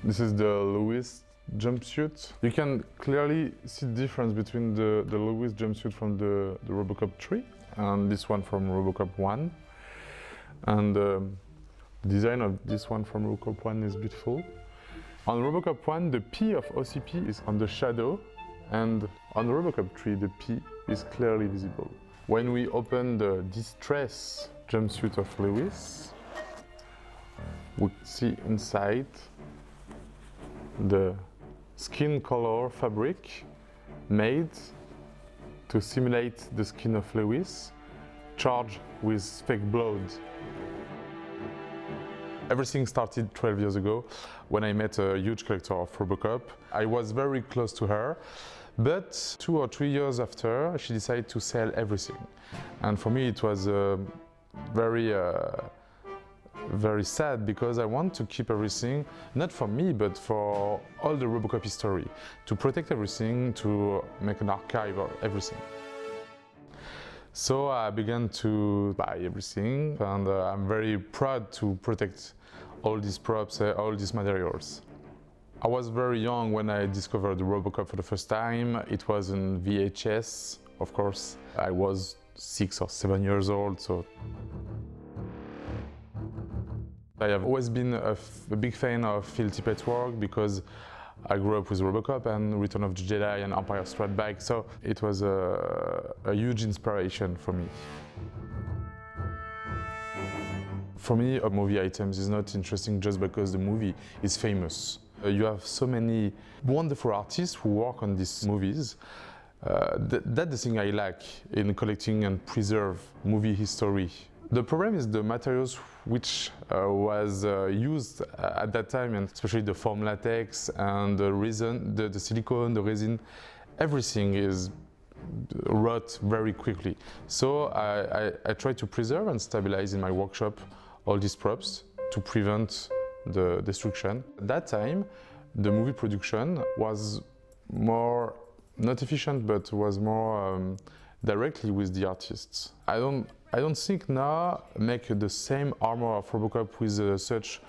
This is the Lewis jumpsuit. You can clearly see the difference between the Lewis jumpsuit from the RoboCop 3 and this one from RoboCop 1. And the design of this one from RoboCop 1 is beautiful. On RoboCop 1, the P of OCP is on the shadow, and on RoboCop 3, the P is clearly visible. When we open the distress jumpsuit of Lewis, we see inside the skin color fabric made to simulate the skin of Lewis, charged with fake blood. Everything started 12 years ago when I met a huge collector of RoboCop. I was very close to her, but 2 or 3 years after, she decided to sell everything. And for me, it was very sad, because I want to keep everything, not for me, but for all the RoboCop history, to protect everything, to make an archive of everything. So I began to buy everything, and I'm very proud to protect all these props, all these materials. I was very young when I discovered the RoboCop for the first time. It was in VHS, of course. I was 6 or 7 years old, so I have always been a big fan of Phil Tippett's work, because I grew up with RoboCop and Return of the Jedi and Empire Strikes Back, so it was a huge inspiration for me. For me, a movie items is not interesting just because the movie is famous. You have so many wonderful artists who work on these movies. That's the thing I like in collecting and preserve movie history. The problem is the materials which was used at that time, and especially the foam latex and the resin, the silicone, the resin, everything is rot very quickly. So I try to preserve and stabilize in my workshop all these props to prevent the destruction. At that time, the movie production was more, not efficient, but was more directly with the artists. I don't think now make the same armor of RoboCop with such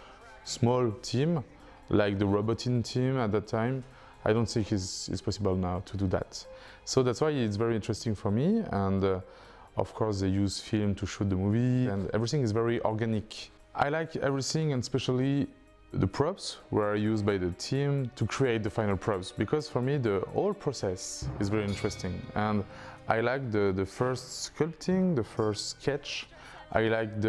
small team, like the Robotin team at that time. I don't think it's possible now to do that. So that's why it's very interesting for me, and of course they use film to shoot the movie, and everything is very organic. I like everything, and especially the props were used by the team to create the final props, because for me the whole process is very interesting, and I like the first sculpting, the first sketch. I like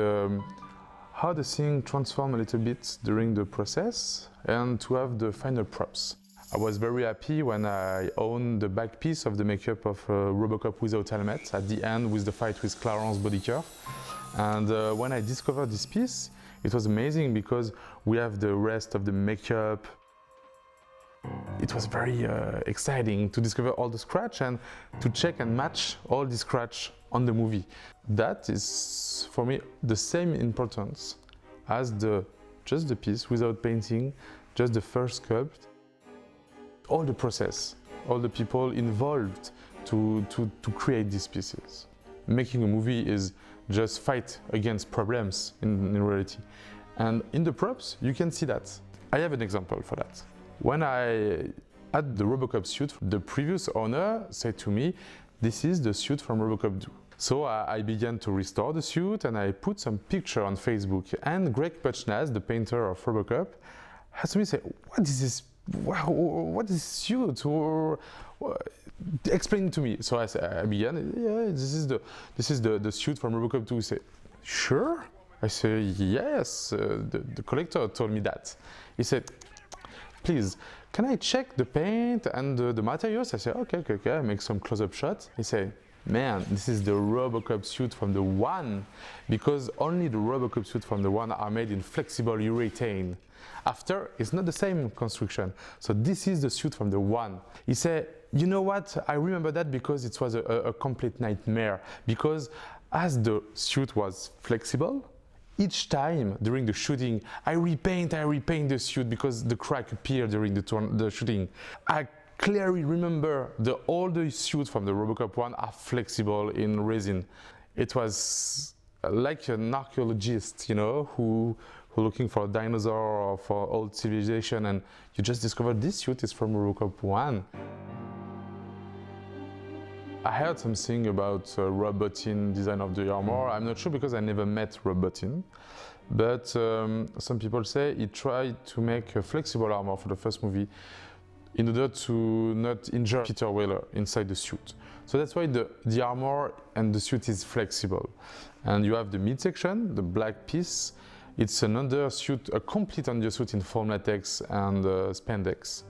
how the thing transforms a little bit during the process, and to have the final props. I was very happy when I owned the back piece of the makeup of RoboCop without helmet at the end with the fight with Clarence Boddicker. And when I discovered this piece, it was amazing, because we have the rest of the makeup. It was very exciting to discover all the scratch and to check and match all the scratch on the movie. That is for me the same importance as just the piece without painting, just the first sculpt. All the process, all the people involved to create these pieces. Making a movie is just fight against problems in reality. And in the props, you can see that. I have an example for that. When I had the RoboCop suit, the previous owner said to me, "This is the suit from RoboCop 2." So I began to restore the suit, and I put some picture on Facebook. And Greg Puchnaz, the painter of RoboCop, asked me, say, "What is this? Wow, what is this suit? Or explain it to me." So I began, "Yeah, this is the suit from RoboCop 2." He said, "Sure?" I said, "Yes, the collector told me that." He said, "Please, can I check the paint and the materials?" I said, okay, I make some close-up shots. He said, "Man, this is the RoboCop suit from the 1, because only the RoboCop suit from the 1 are made in flexible urethane. After, it's not the same construction. So this is the suit from the 1. He said, "You know what? I remember that because it was a complete nightmare. Because as the suit was flexible, each time during the shooting, I repaint the suit because the crack appeared during the shooting. I clearly remember all the suits from the RoboCop 1 are flexible in resin." It was like an archaeologist, you know, who who are looking for a dinosaur or for old civilization, and you just discover this suit is from RoboCop 1. I heard something about Robotin design of the armor. I'm not sure because I never met Robotin, but some people say he tried to make a flexible armor for the first movie in order to not injure Peter Weller inside the suit. So that's why the armor and the suit is flexible. And you have the midsection, the black piece. It's an undersuit, a complete undersuit in foam latex and spandex.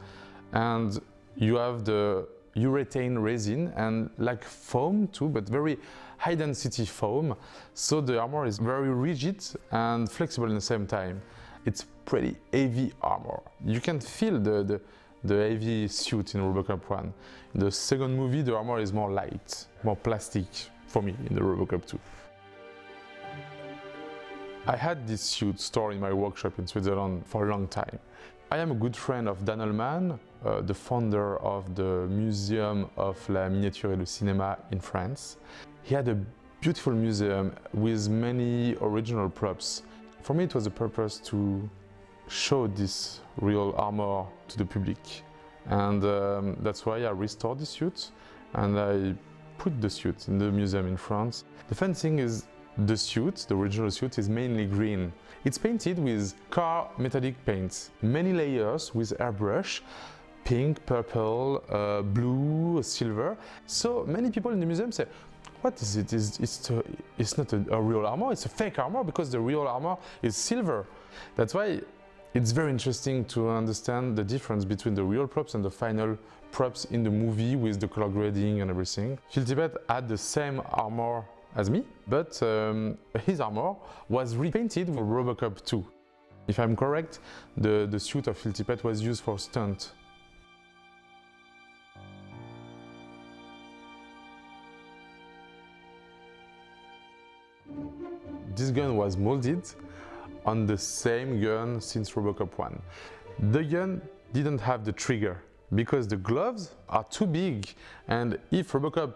And you have the urethane resin and like foam too, but very high density foam. So the armor is very rigid and flexible at the same time. It's pretty heavy armor. You can feel the heavy suit in RoboCop 1. In the second movie, the armor is more light, more plastic for me in the RoboCop 2. I had this suit stored in my workshop in Switzerland for a long time. I am a good friend of Dan Ullman, the founder of the Museum of la Miniature et le Cinéma in France. He had a beautiful museum with many original props. For me, it was a purpose to show this real armor to the public. And that's why I restored the suit and I put the suit in the museum in France. The fun thing is the suit, the original suit, is mainly green. It's painted with car metallic paints, many layers with airbrush, pink, purple, blue, silver. So many people in the museum say, what is it? It's not a real armor, it's a fake armor because the real armor is silver. That's why it's very interesting to understand the difference between the real props and the final props in the movie with the color grading and everything. Phil Tippett had the same armor as me, but his armor was repainted for RoboCop 2. If I'm correct, the suit of Phil Tippett was used for stunt. This gun was molded on the same gun since RoboCop 1. The gun didn't have the trigger because the gloves are too big, and if RoboCop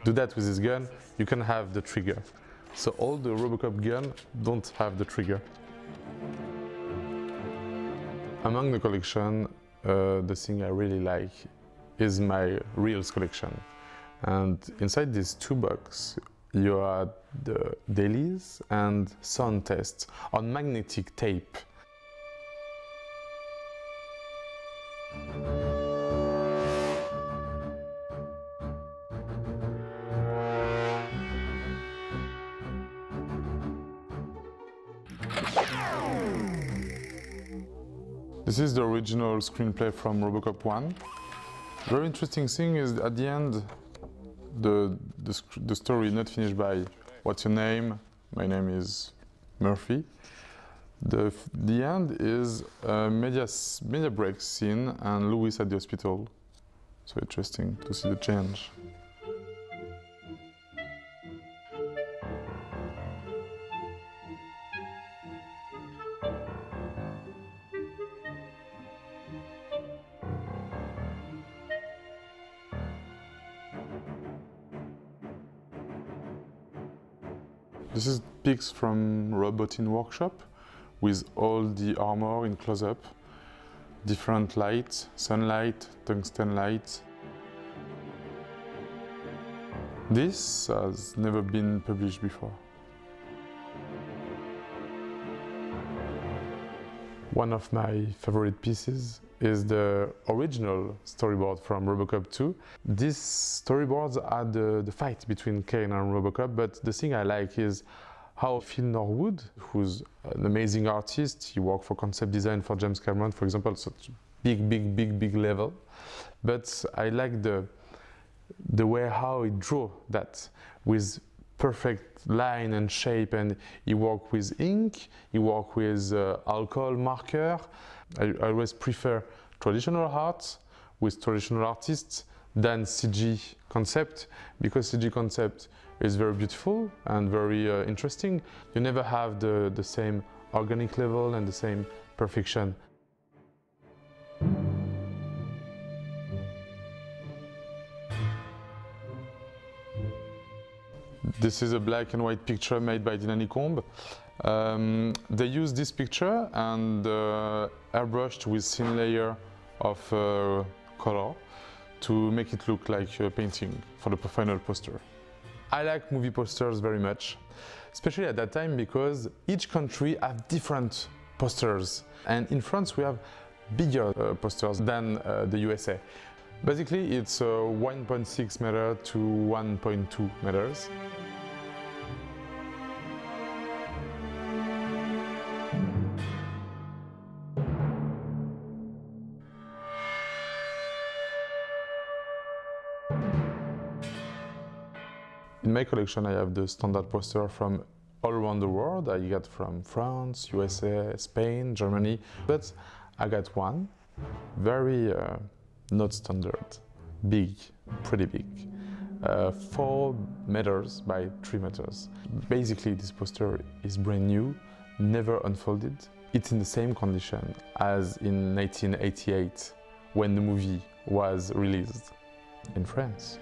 do that with his gun, you can have the trigger. So all the RoboCop guns don't have the trigger. Among the collection, the thing I really like is my Reels collection. And inside these two boxes, you have the dailies and sound tests on magnetic tape. This is the original screenplay from RoboCop 1. Very interesting thing is at the end, the story is not finished by what's your name? My name is Murphy. The end is a media break scene and Louis at the hospital. So interesting to see the change. This is pics from Robotin workshop with all the armor in close-up, different lights, sunlight, tungsten lights. This has never been published before. One of my favorite pieces is the original storyboard from RoboCop 2. These storyboards are the fight between Kane and RoboCop, but the thing I like is how Phil Norwood, who's an amazing artist, he worked for concept design for James Cameron, for example, such big level. But I like the way how he drew that with perfect line and shape, and he worked with ink, he worked with alcohol marker. I always prefer traditional art with traditional artists than CG concept, because CG concept is very beautiful and very interesting. You never have the same organic level and the same perfection. This is a black and white picture made by Dinah Nicombe. They use this picture and airbrushed with thin layer of color to make it look like a painting for the final poster. I like movie posters very much, especially at that time because each country have different posters. And in France we have bigger posters than the USA. Basically it's 1.6 meter to 1.2 meters. In my collection I have the standard poster from all around the world. I got from France, USA, Spain, Germany, but I got one very not standard, big, pretty big, 4 meters by 3 meters. Basically this poster is brand new, never unfolded. It's in the same condition as in 1988 when the movie was released in France.